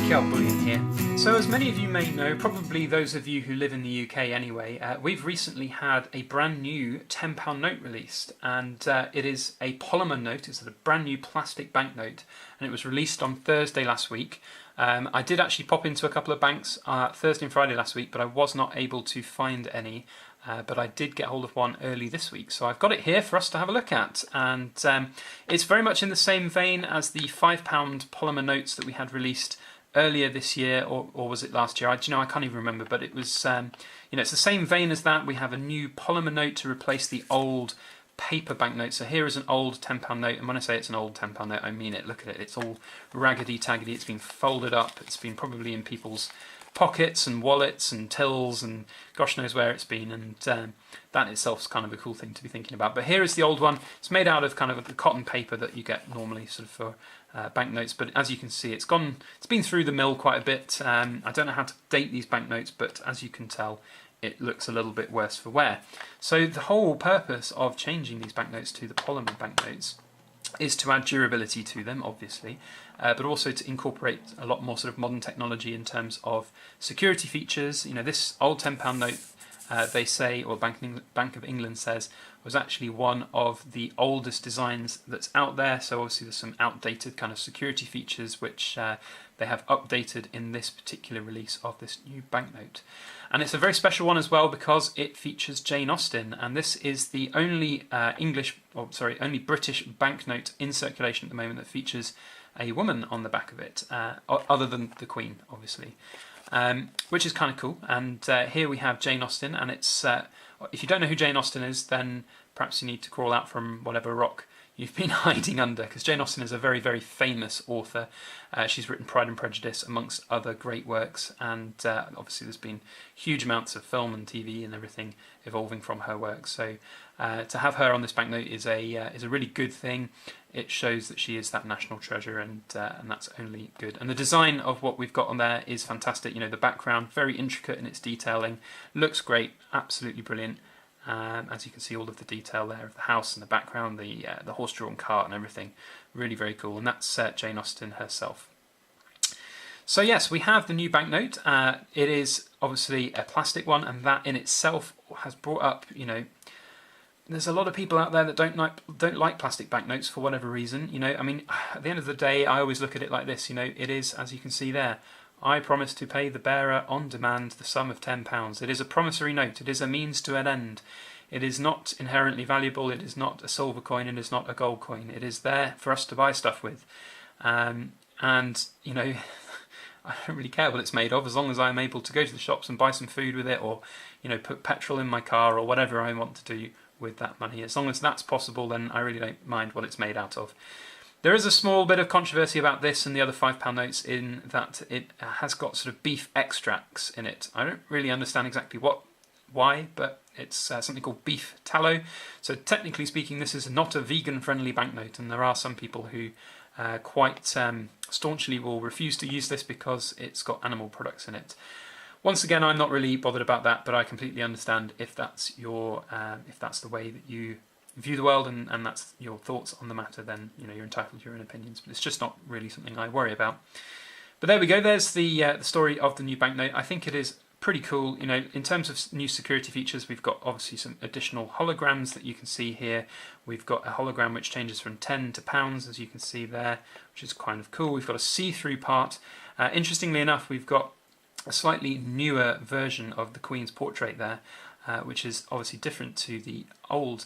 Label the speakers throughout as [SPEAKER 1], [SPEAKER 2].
[SPEAKER 1] Bullion here. So as many of you may know, probably those of you who live in the UK anyway, we've recently had a brand new £10 note released, and it is a polymer note. It's a brand new plastic banknote, and it was released on Thursday last week. I did actually pop into a couple of banks Thursday and Friday last week, but I was not able to find any. But I did get hold of one early this week, so I've got it here for us to have a look at. And it's very much in the same vein as the £5 polymer notes that we had released earlier this year, or was it last year? I can't even remember, but it was, it's the same vein as that. We have a new polymer note to replace the old paper banknote. So here is an old £10 note, and when I say it's an old £10 note, I mean it. Look at it, it's all raggedy-taggedy, it's been folded up, it's been probably in people's pockets and wallets and tills and gosh knows where it's been, and that itself is kind of a cool thing to be thinking about. But here is the old one. It's made out of kind of the cotton paper that you get normally sort of for banknotes, but as you can see it's been through the mill quite a bit. I don't know how to date these banknotes, but as you can tell it looks a little bit worse for wear. So the whole purpose of changing these banknotes to the polymer banknotes is to add durability to them, obviously, but also to incorporate a lot more sort of modern technology in terms of security features. This old £10 note, they say, or Bank of England says, was actually one of the oldest designs that's out there. So obviously there's some outdated kind of security features which they have updated in this particular release of this new banknote. And it's a very special one as well because it features Jane Austen, and this is the only only British banknote in circulation at the moment that features a woman on the back of it, other than the Queen, obviously, which is kind of cool. And here we have Jane Austen, and it's if you don't know who Jane Austen is, then perhaps you need to crawl out from whatever rock you've been hiding under, because Jane Austen is a very, very famous author. She's written Pride and Prejudice amongst other great works, and obviously there's been huge amounts of film and TV and everything evolving from her work. So to have her on this banknote is a really good thing. It shows that she is that national treasure, and that's only good. And the design of what we've got on there is fantastic. The background, very intricate in its detailing, looks great, absolutely brilliant. As you can see, all of the detail there of the house and the background, the horse-drawn cart and everything, really very cool. And that's Jane Austen herself. So yes, we have the new banknote. It is obviously a plastic one, and that in itself has brought up, there's a lot of people out there that don't like plastic banknotes for whatever reason. I mean, at the end of the day, I always look at it like this. It is, as you can see there, I promise to pay the bearer on demand the sum of £10. It is a promissory note. It is a means to an end. It is not inherently valuable. It is not a silver coin. It is not a gold coin. It is there for us to buy stuff with. And, I don't really care what it's made of, as long as I'm able to go to the shops and buy some food with it, or, put petrol in my car, or whatever I want to do with that money. As long as that's possible, then I really don't mind what it's made out of. There is a small bit of controversy about this and the other £5 notes, in that it has got sort of beef extracts in it. I don't really understand exactly why, but it's something called beef tallow. So technically speaking, this is not a vegan-friendly banknote, and there are some people who quite staunchly will refuse to use this because it's got animal products in it. Once again, I'm not really bothered about that, but I completely understand if that's if that's the way that you view the world, and that's your thoughts on the matter, then you're entitled to your own opinions, but it's just not really something I worry about. But there we go, there's the story of the new banknote. I think it is pretty cool. In terms of new security features, we've got obviously some additional holograms that you can see here. We've got a hologram which changes from 10 to pounds, as you can see there, which is kind of cool. We've got a see-through part. Interestingly enough, we've got a slightly newer version of the Queen's portrait there, which is obviously different to the old.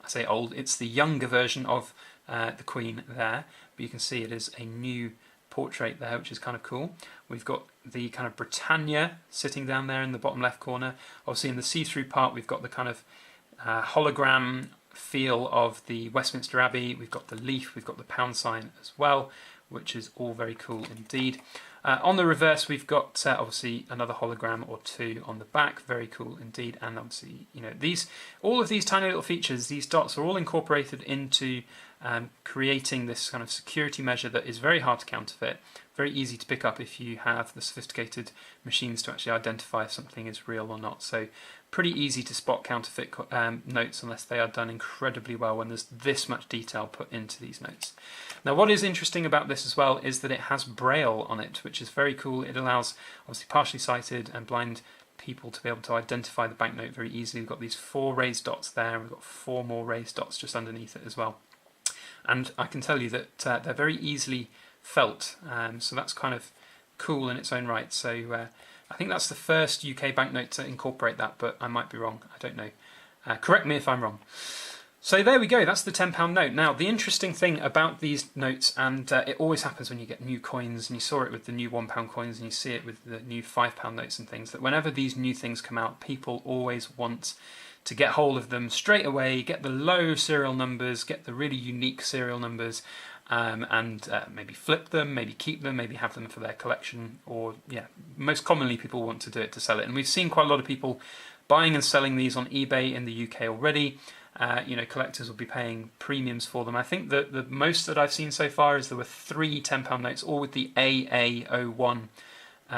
[SPEAKER 1] I say old, it's the younger version of the Queen there, but you can see it is a new portrait there, which is kind of cool. We've got the kind of Britannia sitting down there in the bottom left corner. Obviously in the see-through part we've got the kind of hologram feel of the Westminster Abbey. We've got the leaf, we've got the pound sign as well, which is all very cool indeed. On the reverse, we've got obviously another hologram or two on the back, very cool indeed. And obviously, all of these tiny little features, these dots are all incorporated into creating this kind of security measure that is very hard to counterfeit, very easy to pick up if you have the sophisticated machines to actually identify if something is real or not. So pretty easy to spot counterfeit notes unless they are done incredibly well when there's this much detail put into these notes. Now what is interesting about this as well is that it has Braille on it, which is very cool. It allows obviously partially sighted and blind people to be able to identify the banknote very easily. We've got these 4 raised dots there, and we've got 4 more raised dots just underneath it as well. And I can tell you that they're very easily felt, so that's kind of cool in its own right. So I think that's the first UK banknote to incorporate that, but I might be wrong, I don't know. Correct me if I'm wrong. So there we go, that's the £10 note. Now the interesting thing about these notes, and it always happens when you get new coins, and you saw it with the new £1 coins and you see it with the new £5 notes and things, that whenever these new things come out, people always want to get hold of them straight away, get the low serial numbers, get the really unique serial numbers, and maybe flip them, maybe keep them, maybe have them for their collection, or yeah, most commonly people want to do it to sell it. And we've seen quite a lot of people buying and selling these on eBay in the UK already. You know, collectors will be paying premiums for them. I think that the most that I've seen so far is there were 3 £10 notes, all with the AA01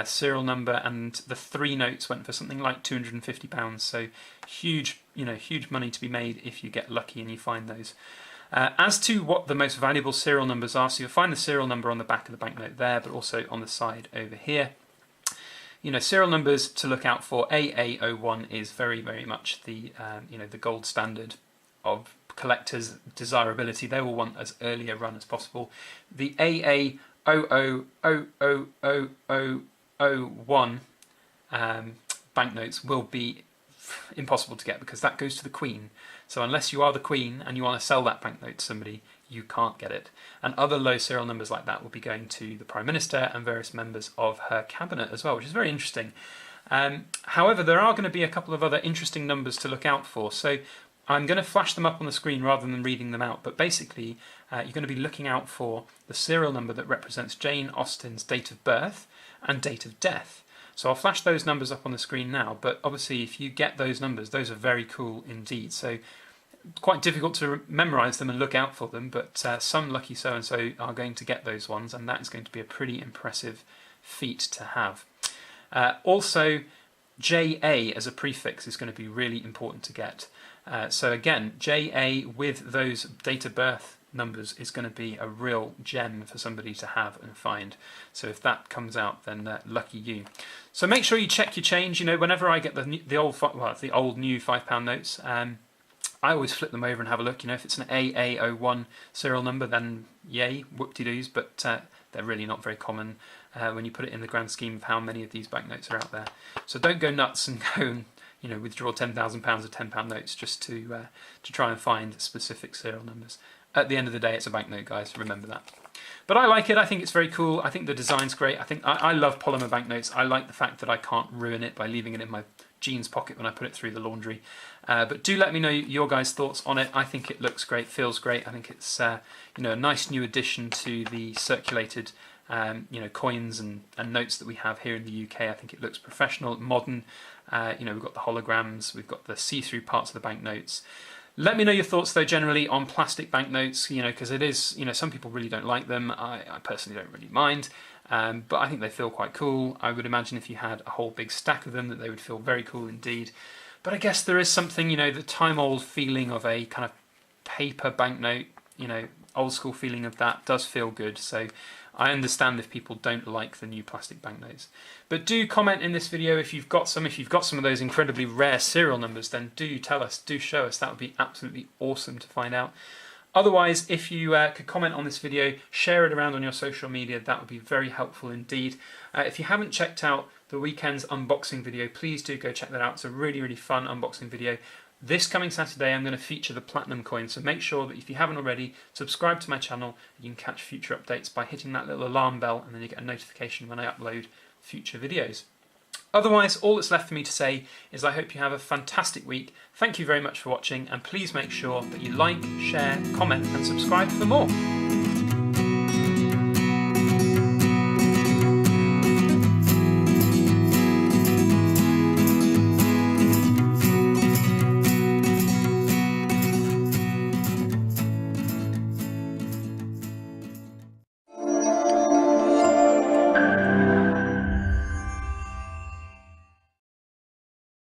[SPEAKER 1] serial number, and the 3 notes went for something like £250. So huge, you know, huge money to be made if you get lucky and you find those. As to what the most valuable serial numbers are, so you'll find the serial number on the back of the banknote there, but also on the side over here. You know, serial numbers to look out for. AA01 is very, very much the you know, the gold standard of collectors' desirability. They will want as early a run as possible. The AA000001 banknotes will be impossible to get because that goes to the Queen. So unless you are the Queen and you want to sell that banknote to somebody, you can't get it. And other low serial numbers like that will be going to the Prime Minister and various members of her cabinet as well, which is very interesting. However, there are going to be a couple of other interesting numbers to look out for. So I'm going to flash them up on the screen rather than reading them out. But basically, you're going to be looking out for the serial number that represents Jane Austen's date of birth and date of death. So I'll flash those numbers up on the screen now, but obviously if you get those numbers, those are very cool indeed. So quite difficult to memorise them and look out for them, but some lucky so-and-so are going to get those ones, and that is going to be a pretty impressive feat to have. Also, JA as a prefix is going to be really important to get. So again, JA with those date of birth numbers is going to be a real gem for somebody to have and find. So if that comes out, then lucky you. So make sure you check your change. You know, whenever I get the old new £5 notes, I always flip them over and have a look. You know, if it's an AA01 serial number, then yay, whoop-de-doos, but they're really not very common when you put it in the grand scheme of how many of these banknotes are out there. So don't go nuts and go and, you know, withdraw £10,000 of £10 notes just to try and find specific serial numbers. At the end of the day, it's a banknote, guys. Remember that. But I like it. I think it's very cool. I think the design's great. I think I love polymer banknotes. I like the fact that I can't ruin it by leaving it in my jeans pocket when I put it through the laundry. But do let me know your guys' thoughts on it. I think it looks great, feels great. I think it's you know, a nice new addition to the circulated you know, coins and notes that we have here in the UK. I think it looks professional, modern. You know, we've got the holograms, we've got the see-through parts of the banknotes. Let me know your thoughts though generally on plastic banknotes, you know, because it is, you know, some people really don't like them. I personally don't really mind, but I think they feel quite cool. I would imagine if you had a whole big stack of them that they would feel very cool indeed. But I guess there is something, you know, the time-old feeling of a kind of paper banknote, you know, old school feeling of that does feel good. So I understand if people don't like the new plastic banknotes. But do comment in this video if you've got some. If you've got some of those incredibly rare serial numbers, then do tell us, do show us. That would be absolutely awesome to find out. Otherwise, if you could comment on this video, share it around on your social media, that would be very helpful indeed. If you haven't checked out the weekend's unboxing video, please do go check that out. It's a really, really fun unboxing video. This coming Saturday, I'm going to feature the platinum coin, so make sure that if you haven't already, subscribe to my channel. You can catch future updates by hitting that little alarm bell, and then you get a notification when I upload future videos. Otherwise, all that's left for me to say is I hope you have a fantastic week. Thank you very much for watching, and please make sure that you like, share, comment, and subscribe for more.